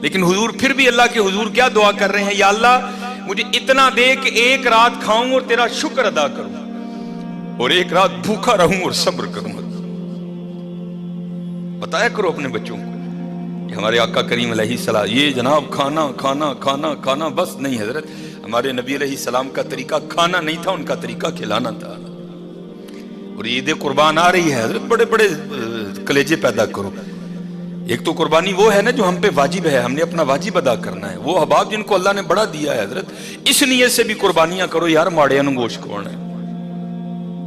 لیکن حضور پھر بھی اللہ کے حضور کیا دعا کر رہے ہیں؟ یا اللہ مجھے اتنا دے کہ ایک رات کھاؤں اور تیرا شکر ادا کروں، اور ایک رات بھوکا رہوں اور صبر کروں۔ بتایا کرو اپنے بچوں کو کہ ہمارے آقا کریم علیہ السلام یہ جناب کھانا کھانا کھانا کھانا بس نہیں، حضرت ہمارے نبی علیہ السلام کا طریقہ کھانا نہیں تھا، ان کا طریقہ کھلانا تھا۔ اور عید قربان آ رہی ہے حضرت، بڑے بڑے کلیجے پیدا کرو۔ ایک تو قربانی وہ ہے نا جو ہم پہ واجب ہے، ہم نے اپنا واجب ادا کرنا ہے، وہ احباب جن کو اللہ نے بڑا دیا ہے حضرت، اس نیت سے بھی قربانیاں کرو یار، ماڑے نو گوشت کھوانا ہے،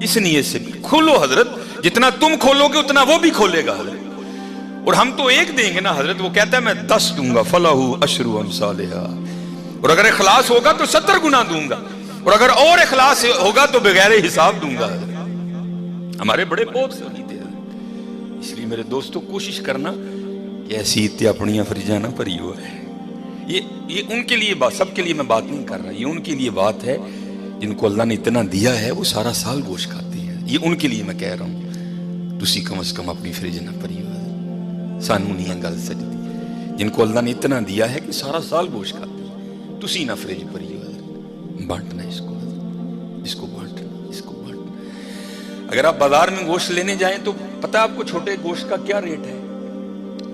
اس نیت سے بھی کھولو حضرت، جتنا تم کھولو گے اتنا وہ بھی کھولے گا حضرت۔ اور ہم تو ایک دیں گے نا حضرت، وہ کہتا ہے میں 10 دوں گا، فَلَهُ أَشْرُ أَمْثَالِهَا، اور اگر اخلاص ہوگا تو 70 گنا دوں گا، اور اگر اور اخلاص ہوگا تو بغیر حساب دوں گا حضرت۔ ہمارے بڑے بہت سہی تھے حضرت، اس لیے میرے دوستو کوشش کرنا کہ ایسی اتیا اپنی فریجہ نہ پری ہوا ہے۔ یہ ان کے لیے بات، سب کے لیے میں بات نہیں کر رہا، یہ ان کے لیے بات ہے جن کو اللہ نے اتنا دیا ہے وہ سارا سال گوشت کھاتے ہیں، یہ ان کے لیے میں کہہ رہا ہوں۔ تسی کم از کم اپنی فریج نہ پری ہوا، سانو نہیں گل سجدی، جن کو اللہ نے اتنا دیا ہے کہ سارا سال گوشت کھاتے ہیں، تسی نہ فریج پری ہوا، بانٹنا اس کو، اس کو بانٹنا، اس کو بانٹنا۔ اگر آپ بازار میں گوشت لینے جائیں تو پتہ آپ کو چھوٹے گوشت کا کیا ریٹ ہے؟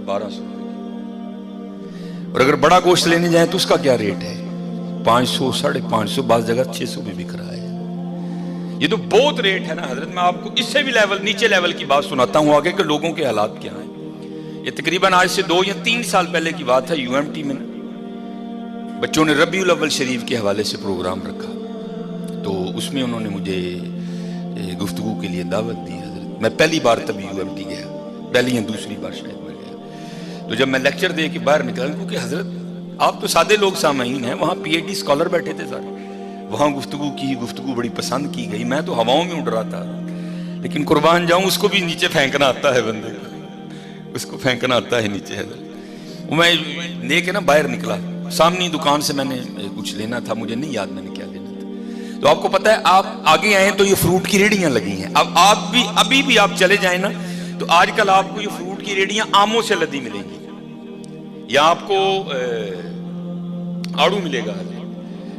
1200 روپے، اور اگر بڑا گوشت لینے جائیں تو اس کا کیا ریٹ ہے؟ 500 550، بعض جگہ 600 بھی بک رہا ہے۔ یہ تو بہت ریٹ ہے نا حضرت۔ میں آپ کو اس سے بھی نیچے لیول کی بات سناتا ہوں آگے کہ لوگوں کے حالات کیا ہیں۔ یہ تقریباً آج سے 2 یا 3 سال پہلے کی بات ہے، یو ایم ٹی میں بچوں نے ربیع الاول شریف کے حوالے سے پروگرام رکھا، تو اس میں انہوں نے مجھے گفتگو کے لیے دعوت دی حضرت۔ میں پہلی بار تب یو ایم ٹی گیا، پہلی یا دوسری بار شاید میں گیا، تو جب میں لیکچر دے کے باہر نکلا، کیونکہ حضرت آپ تو سادے لوگ سامعین ہیں، وہاں پی ایچ ڈی اسکالر بیٹھے تھے سارے، وہاں گفتگو کی، گفتگو بڑی پسند کی گئی، میں تو ہواؤں میں اڑ رہا تھا، لیکن قربان جاؤں اس کو بھی نیچے پھینکنا آتا ہے بندے کو، اس کو پھینکنا آتا ہے نیچے حضرت۔ وہ میں لے کے نا باہر نکلا، سامنی دکان سے میں نے کچھ لینا تھا، مجھے نہیں یاد میں نے کیا لینا تھا، تو آپ کو پتہ ہے آپ آگے آئیں تو یہ فروٹ کی ریڑیاں لگی ہیں، اب آپ بھی ابھی بھی آپ چلے جائیں نا تو آج کل آپ کو یہ فروٹ کی ریڑیاں آموں سے لدی ملیں گی، یا آپ کو آڑو ملے گا،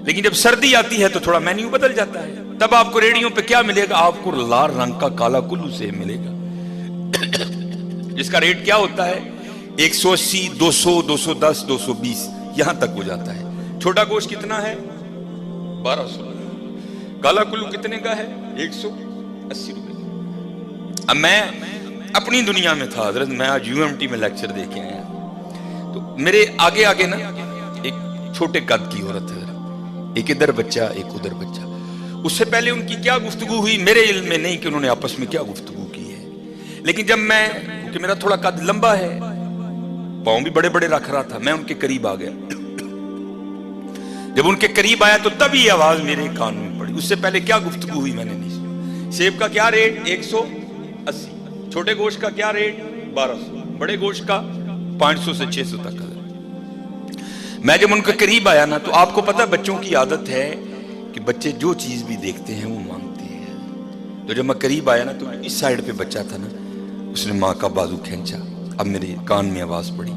لیکن جب سردی آتی ہے تو تھوڑا مینیو بدل جاتا ہے، تب آپ کو ریڑیوں پہ کیا ملے گا؟ آپ کو لال رنگ کا کالا کلو سے ملے گا، جس کا ریٹ کیا ہوتا ہے 180 200 210 220 یہاں تک ہو جاتا ہے۔ چھوٹا گوشت کتنا ہے؟ 1200۔ کالا کلو کتنے کا ہے؟ 180 روپے۔ اب میں اپنی دنیا میں تھا حضرت، میں آج یو ایم ٹی میں لیکچر دے کے آیا، تو میرے آگے آگے نا ایک چھوٹے قد کی عورت ہے، ایک ادھر بچہ ایک ادھر بچہ، اس سے پہلے ان کی کیا گفتگو ہوئی میرے علم میں نہیں کہ انہوں نے آپس میں کیا گفتگو کی ہے، لیکن جب میں، کیونکہ میرا تھوڑا قد لمبا ہے، پاؤں بھی بڑے بڑے رکھ رہا تھا، میں ان کے قریب آ گیا، جب ان کے قریب آیا تو تب یہ آواز میرے کان میں پڑی، اس سے پہلے کیا گفتگو ہوئی میں نے نہیں سنی۔ سیب کا کیا ریٹ؟ 180۔ چھوٹے گوشت کا کیا ریٹ؟ 1200۔ بڑے گوشت کا 500 سے 600 تک۔ میں جب ان کے قریب آیا نا تو آپ کو پتہ بچوں کی عادت ہے کہ بچے جو چیز بھی دیکھتے ہیں وہ مانگتے ہیں، تو جب میں قریب آیا نا تو اس سائیڈ پہ بچہ تھا نا، اس نے ماں کا بازو کھینچا، اب میرے کان میں آواز پڑی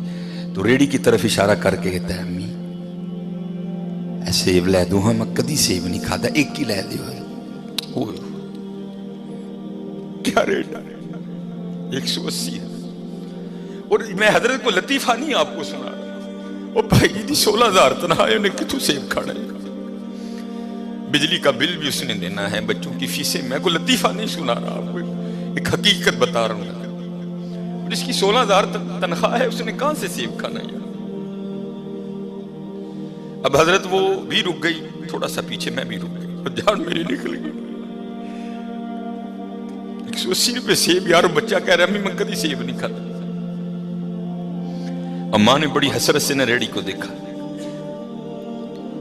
تو ریڑی کی طرف اشارہ کر کے کہتا ہے امی سیب لے دوں، ہاں میں کدی سیب نہیں کھاتا، ایک ہی لے دیو۔ کیا ریٹ ہے؟ 180۔ اور میں حضرت کو لطیفہ نہیں آپ کو سنا رہا، وہ بھائی جی 16,000 تنہا ہے، انہیں کتوں سیب کھانا ہے، بجلی کا بل بھی اس نے دینا ہے، بچوں کی فیسیں، میں کو لطیفہ نہیں سنا رہا آپ کو، ایک حقیقت بتا رہا ہوں، اور اس کی 16,000 تنخواہ ہے، اس نے کہاں سے سیب کھانا ہے؟ اب حضرت وہ بھی رک گئی، تھوڑا سا پیچھے میں بھی رک گئی، اور جان میری نکل گئی۔ 180 روپے سیب، یار بچہ کہہ رہا ہے امی میں کبھی سیب نہیں کھاتا۔ اماں نے بڑی حسرت سے نہ ریڑی کو دیکھا،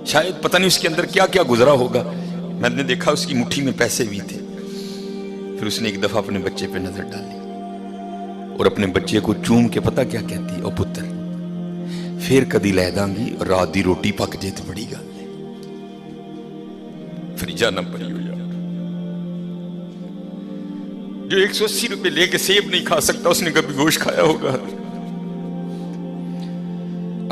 شاید پتہ نہیں اس کے اندر کیا کیا گزرا ہوگا، میں نے دیکھا اس کی مٹھی میں پیسے بھی تھے۔ پھر اس نے ایک دفعہ اپنے بچے پہ نظر ڈالی اور اپنے بچے کو چوم کے پتہ کیا کہتی، او پتر پھر کدی لے داں گی، رات دی روٹی پک جے تے بڑی گل ہے، فریجہ نہ پری ہو جائے۔ جو 180 روپے لے کے سیب نہیں کھا سکتا اس نے کبھی گوشت کھایا ہوگا؟